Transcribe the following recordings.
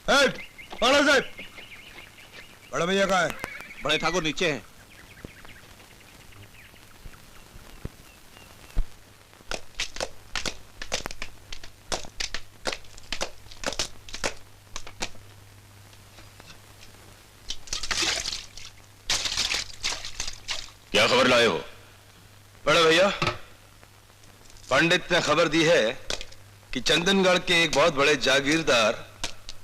साहब, बड़े भैया कहाँ है? बड़े ठाकुर नीचे हैं। क्या खबर लाए हो? बड़े भैया, पंडित ने खबर दी है कि चंदनगढ़ के एक बहुत बड़े जागीरदार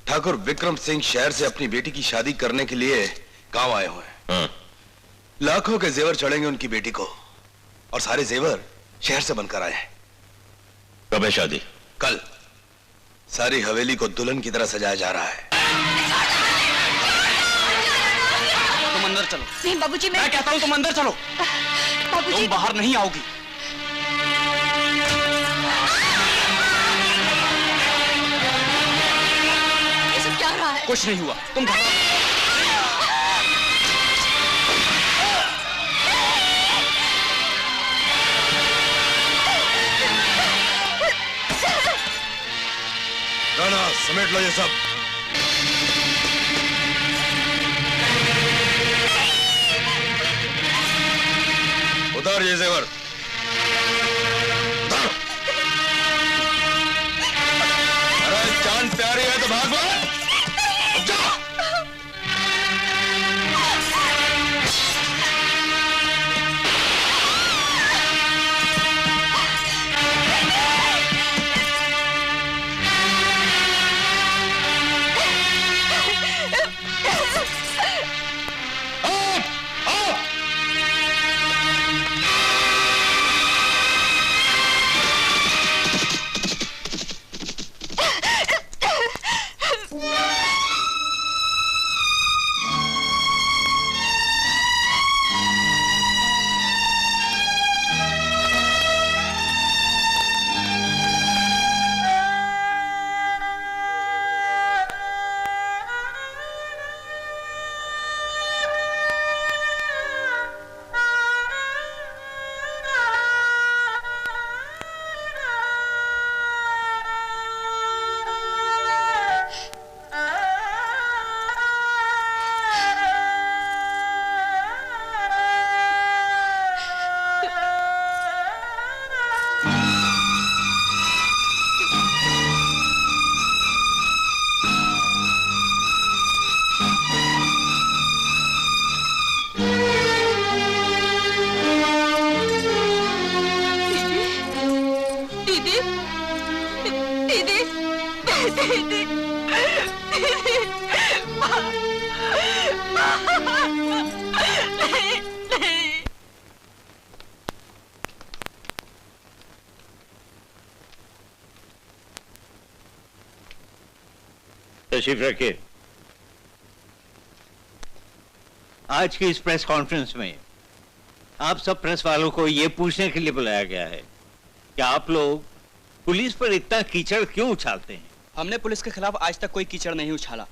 ठाकुर विक्रम सिंह शहर से अपनी बेटी की शादी करने के लिए गांव आए हुए हैं। हाँ। लाखों के जेवर चढ़ेंगे उनकी बेटी को, और सारे जेवर शहर से बनकर आए हैं। कब है शादी? कल। सारी हवेली को दुल्हन की तरह सजाया जा रहा है। तुम अंदर चलो। नहीं बाबूजी, मैं कहता हूँ तुम अंदर चलो। बाबूजी, तुम बाहर नहीं आओगी। ये सब क्या हो रहा है? कुछ नहीं हुआ, तुम ना समेट लो ये सब। उतार ये जेवर। अरे चांद प्यारी है तो भाग भाग। तशरीफ रखिए। आज की इस प्रेस कॉन्फ्रेंस में आप सब प्रेस वालों को यह पूछने के लिए बुलाया गया है कि आप लोग पुलिस पर इतना कीचड़ क्यों उछालते हैं? हमने पुलिस के खिलाफ आज तक कोई कीचड़ नहीं उछाला।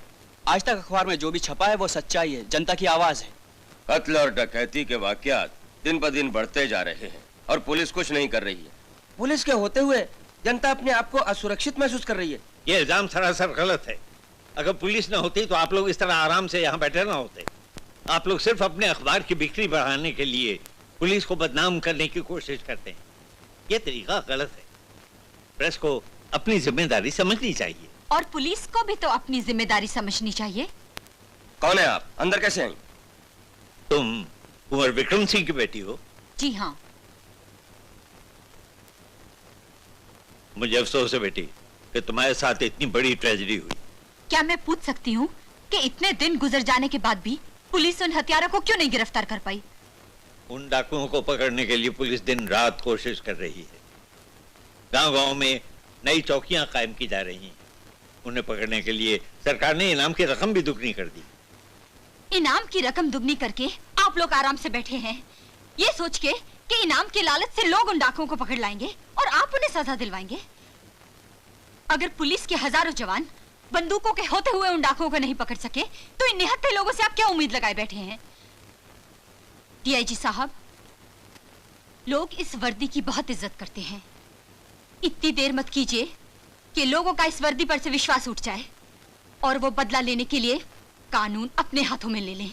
आज तक अखबार में जो भी छपा है वो सच्चाई है, जनता की आवाज है। कत्ल और डकैती के वाकयात दिन ब दिन बढ़ते जा रहे हैं और पुलिस कुछ नहीं कर रही है। पुलिस के होते हुए जनता अपने आप को असुरक्षित महसूस कर रही है। ये इल्जाम सरासर गलत है। अगर पुलिस न होती तो आप लोग इस तरह आराम से यहाँ बैठे ना होते। आप लोग सिर्फ अपने अखबार की बिक्री बढ़ाने के लिए पुलिस को बदनाम करने की कोशिश करते हैं। ये तरीका गलत है। प्रेस को अपनी जिम्मेदारी समझनी चाहिए। और पुलिस को भी तो अपनी जिम्मेदारी समझनी चाहिए। कौन है आप? अंदर कैसे आई? तुम कुंवर विक्रम सिंह की बेटी हो? जी हाँ। मुझे अफसोस है बेटी कि तुम्हारे साथ इतनी बड़ी ट्रेजेडी हुई। क्या मैं पूछ सकती हूँ कि इतने दिन गुजर जाने के बाद भी पुलिस उन हत्यारों को क्यों नहीं गिरफ्तार कर पाई? उन डाकुओं को पकड़ने के लिए पुलिस दिन रात कोशिश कर रही है। गांव-गांव में नई चौकियां कायम की जा रही हैं। उन्हें पकड़ने के लिए सरकार ने इनाम की रकम भी दुगनी कर दी। इनाम की रकम दुगनी करके आप लोग आराम से बैठे हैं, ये सोच के कि इनाम की लालच से लोग उन डाकुओं को पकड़ लाएंगे और आप उन्हें सजा दिलवाएंगे। अगर पुलिस के हजारों जवान बंदूकों के होते हुए उन डाकुओं को नहीं पकड़ सके तो इन निहत्थे लोगों से आप क्या उम्मीद लगाए बैठे हैं? डीआईजी साहब, लोग इस वर्दी की बहुत इज्जत करते हैं। इतनी देर मत कीजिए कि लोगों का इस वर्दी पर से विश्वास उठ जाए। और वो बदला लेने के लिए कानून अपने हाथों में ले लें।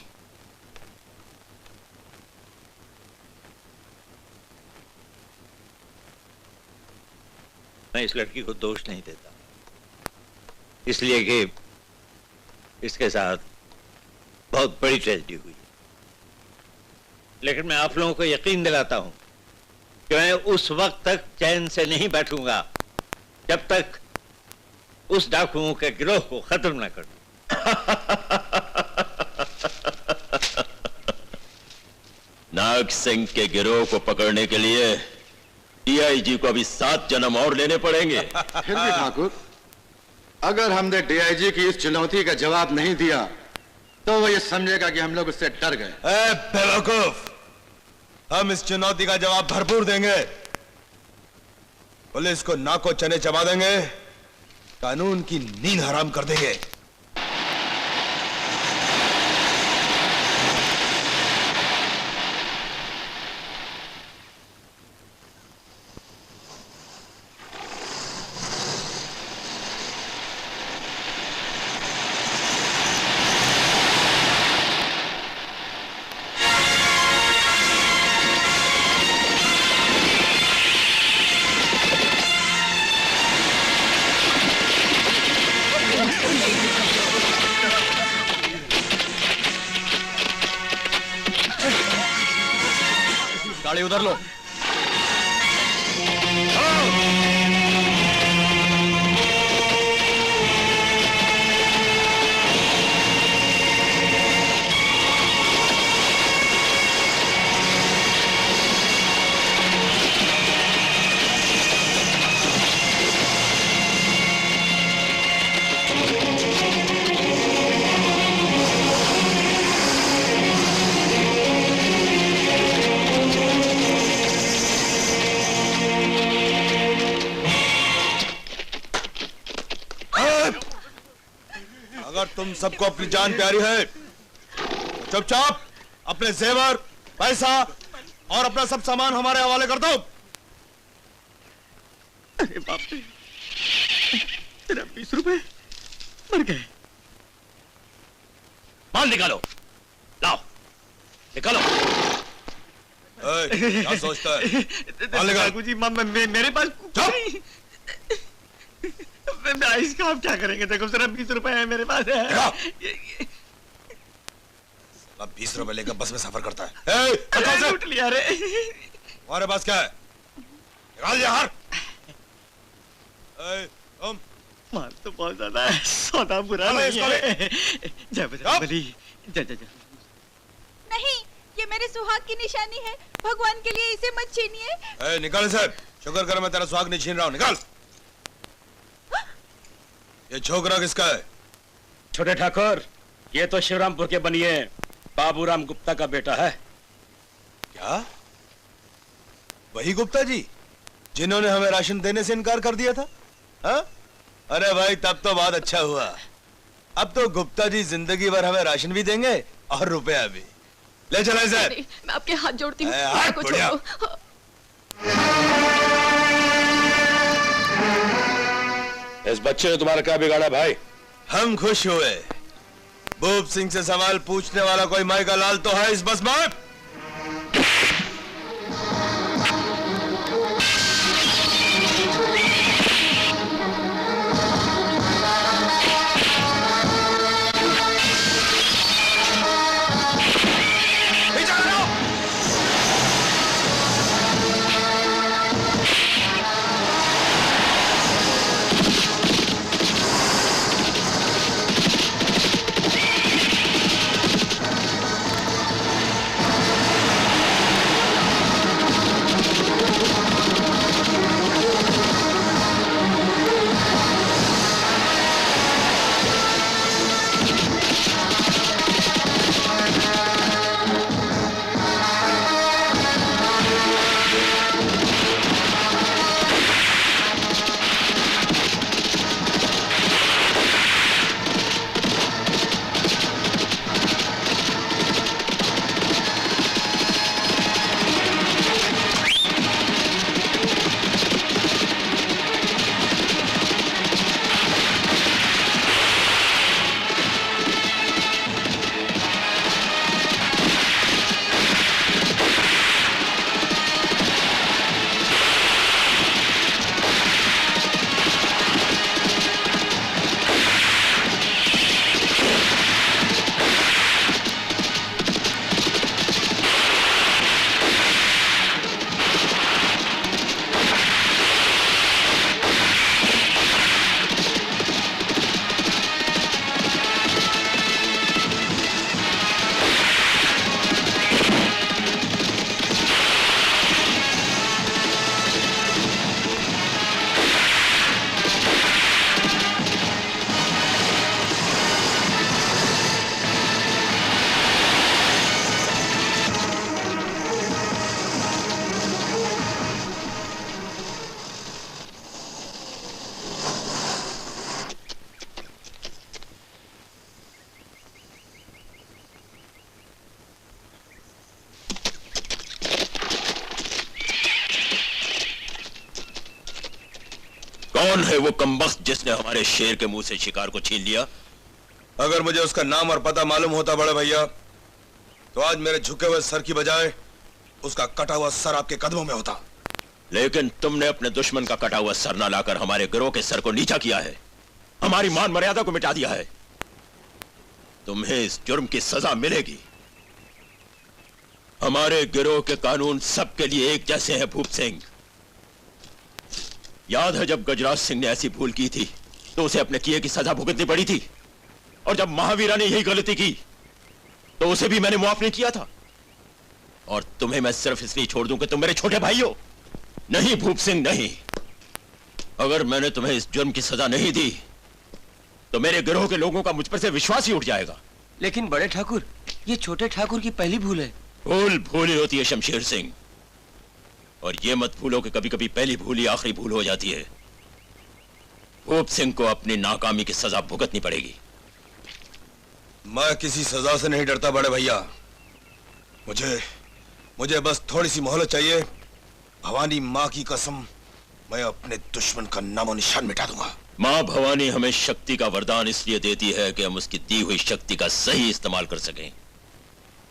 मैं इस लड़की को दोष नहीं देता, इसलिए कि इसके साथ बहुत बड़ी ट्रेजेडी हुई। लेकिन मैं आप लोगों को यकीन दिलाता हूं कि मैं उस वक्त तक चैन से नहीं बैठूंगा जब तक उस डाकुओं के गिरोह को खत्म न कर दूं। नाग सिंह के गिरोह को पकड़ने के लिए डीआईजी को अभी 7 जन्म और लेने पड़ेंगे। फिर भी ठाकुर, अगर हमने डीआईजी की इस चुनौती का जवाब नहीं दिया तो वो ये समझेगा कि हम लोग उससे डर गए। बेवकूफ, हम इस चुनौती का जवाब भरपूर देंगे। पुलिस को नाको चने चबा देंगे, कानून की नींद हराम कर देंगे। गाड़ी उधर लो। अगर तुम सबको अपनी जान प्यारी है तो चुपचाप अपने जेवर, पैसा और अपना सब सामान हमारे हवाले कर दो। अरे बाप रे, तेरा 20 रुपए मर गए। माल निकालो, लाओ निकालो। क्या सोचता है? माल निकाल। ठाकुर जी, मेरे पास चुप। इसका आप क्या करेंगे? देखो सिर्फ 20 रुपए है मेरे पास। 20 रुपए लेकर बस में सफर करता है। लूट लिया रे। हमारे पास क्या है? निकाल यार। तुम माल तो बहुत ज्यादा है, सौदा बुरा नहीं है। जय बजरंगबली, जय जय जय। नहीं, ये मेरे सुहाग की निशानी है, भगवान के लिए इसे मत छीनिए। निकाल इसे। शुक्र कर मैं तेरा सुहाग नहीं छीन रहा हूं। निकाल। ये छोकरा किसका है? छोटे ठाकुर, ये तो शिवरामपुर के बनिए बाबूराम गुप्ता का बेटा है। क्या? वही गुप्ता जी जिन्होंने हमें राशन देने से इनकार कर दिया था? हा? अरे भाई, तब तो बहुत अच्छा हुआ। अब तो गुप्ता जी जिंदगी भर हमें राशन भी देंगे और रुपया भी। ले चला इसे। मैं आपके हाथ जोड़ती हूँ। इस बच्चे ने तुम्हारा क्या बिगाड़ा भाई? हम खुश हुए। भूप सिंह से सवाल पूछने वाला कोई माई का लाल तो है इस बस में? कौन है वो कमबख्त जिसने हमारे शेर के मुंह से शिकार को छीन लिया? अगर मुझे उसका नाम और पता मालूम होता बड़े भैया, तो आज मेरे झुके हुए सर की बजाय उसका कटा हुआ सर आपके कदमों में होता। लेकिन तुमने अपने दुश्मन का कटा हुआ सर न लाकर हमारे गिरोह के सर को नीचा किया है, हमारी मान मर्यादा को मिटा दिया है। तुम्हें इस जुर्म की सजा मिलेगी। हमारे गिरोह के कानून सबके लिए एक जैसे हैं भूप सिंह। याद है जब गजराज सिंह ने ऐसी भूल की थी तो उसे अपने किए की सजा भुगतनी पड़ी थी, और जब महावीरा ने यही गलती की तो उसे भी मैंने मुआफ नहीं किया था। और तुम्हें मैं सिर्फ इसलिए छोड़ दूं कि तुम मेरे छोटे भाई हो। नहीं भूप सिंह नहीं, अगर मैंने तुम्हें इस जुर्म की सजा नहीं दी तो मेरे गिरोह के लोगों का मुझ पर से विश्वास ही उठ जाएगा। लेकिन बड़े ठाकुर, ये छोटे ठाकुर की पहली भूल है। भूल भूल ही होती है शमशेर सिंह, और ये मत भूलो कि कभी कभी पहली भूल ही आखिरी भूल हो जाती है। भूप सिंह को अपनी नाकामी की सजा भुगतनी पड़ेगी। मैं किसी सजा से नहीं डरता बड़े भैया। मुझे बस थोड़ी सी मोहलत चाहिए। भवानी माँ की कसम, मैं अपने दुश्मन का नामो निशान मिटा दूंगा। माँ भवानी हमें शक्ति का वरदान इसलिए देती है कि हम उसकी दी हुई शक्ति का सही इस्तेमाल कर सकें,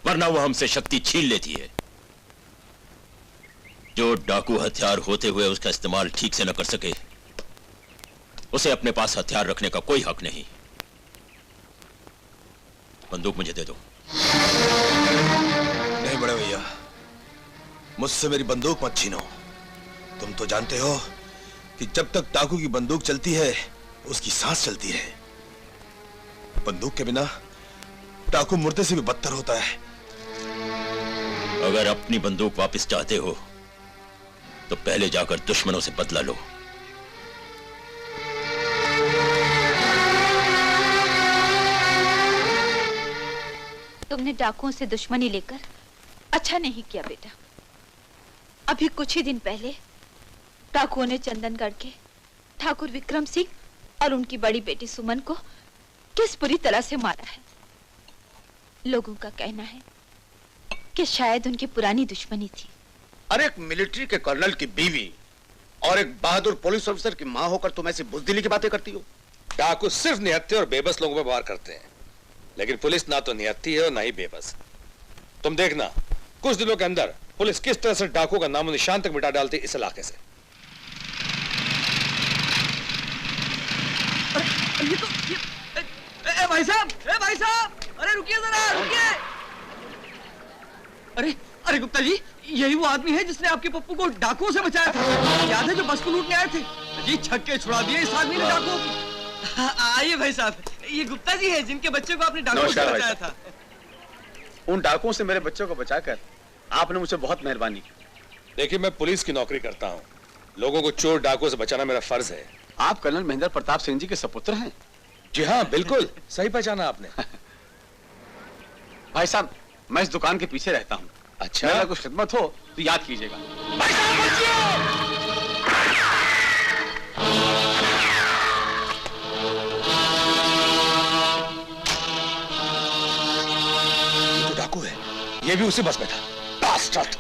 वरना वो हमसे शक्ति छीन लेती है। जो डाकू हथियार होते हुए उसका इस्तेमाल ठीक से न कर सके, उसे अपने पास हथियार रखने का कोई हक नहीं। बंदूक मुझे दे दो। नहीं बड़े भैया, मुझसे मेरी बंदूक मत छीनो। तुम तो जानते हो कि जब तक डाकू की बंदूक चलती है उसकी सांस चलती है। बंदूक के बिना डाकू मुर्दे से भी बदतर होता है। अगर अपनी बंदूक वापस चाहते हो तो पहले जाकर दुश्मनों से बदला लो। तुमने डाकुओं से दुश्मनी लेकर अच्छा नहीं किया बेटा। अभी कुछ ही दिन पहले डाकुओं ने चंदनगढ़ के ठाकुर विक्रम सिंह और उनकी बड़ी बेटी सुमन को किस बुरी तरह से मारा है। लोगों का कहना है कि शायद उनकी पुरानी दुश्मनी थी। अरे एक मिलिट्री के कर्नल की बीवी और एक बहादुर पुलिस ऑफिसर की मां होकर तुम ऐसी बुजदिली की बातें करती हो। डाकू सिर्फ निहत्थे और बेबस लोगों पर वार करते हैं, लेकिन पुलिस ना तो निहत्थी है और ना ही बेबस। तुम देखना कुछ दिनों के अंदर पुलिस किस तरह से डाकू का नामो निशान तक मिटा डालती इस इलाके से। ये तो भाई साहब, अरे रुकिए जरा, रुकिए। अरे गुप्ता जी, यही वो आदमी है जिसने आपके पप्पू को डाकुओं से बचाया था। याद है जो बस को लूटने आए थे? जी छक्के छुड़ा दिए इस आदमी ने डाकुओं की। आइए भाई साहब, ये गुप्ता जी है जिनके बच्चे को आपने डाकुओं से बचाया था। उन डाकुओं से मेरे बच्चों को बचाकर आपने मुझे बहुत मेहरबानी की। देखिए, मैं पुलिस की नौकरी करता हूँ, लोगों को चोर डाकुओं से बचाना मेरा फर्ज है। आप कर्नल महेंद्र प्रताप सिंह जी के सपुत्र हैं? जी हाँ, बिल्कुल सही पहचाना आपने। भाई साहब, मैं इस दुकान के पीछे रहता हूँ। अच्छा, अगर कुछ खिदमत हो तो याद कीजिएगा। भाई साहब ये तो डाकू है, ये भी उसी बस में था। बास्टर्ड।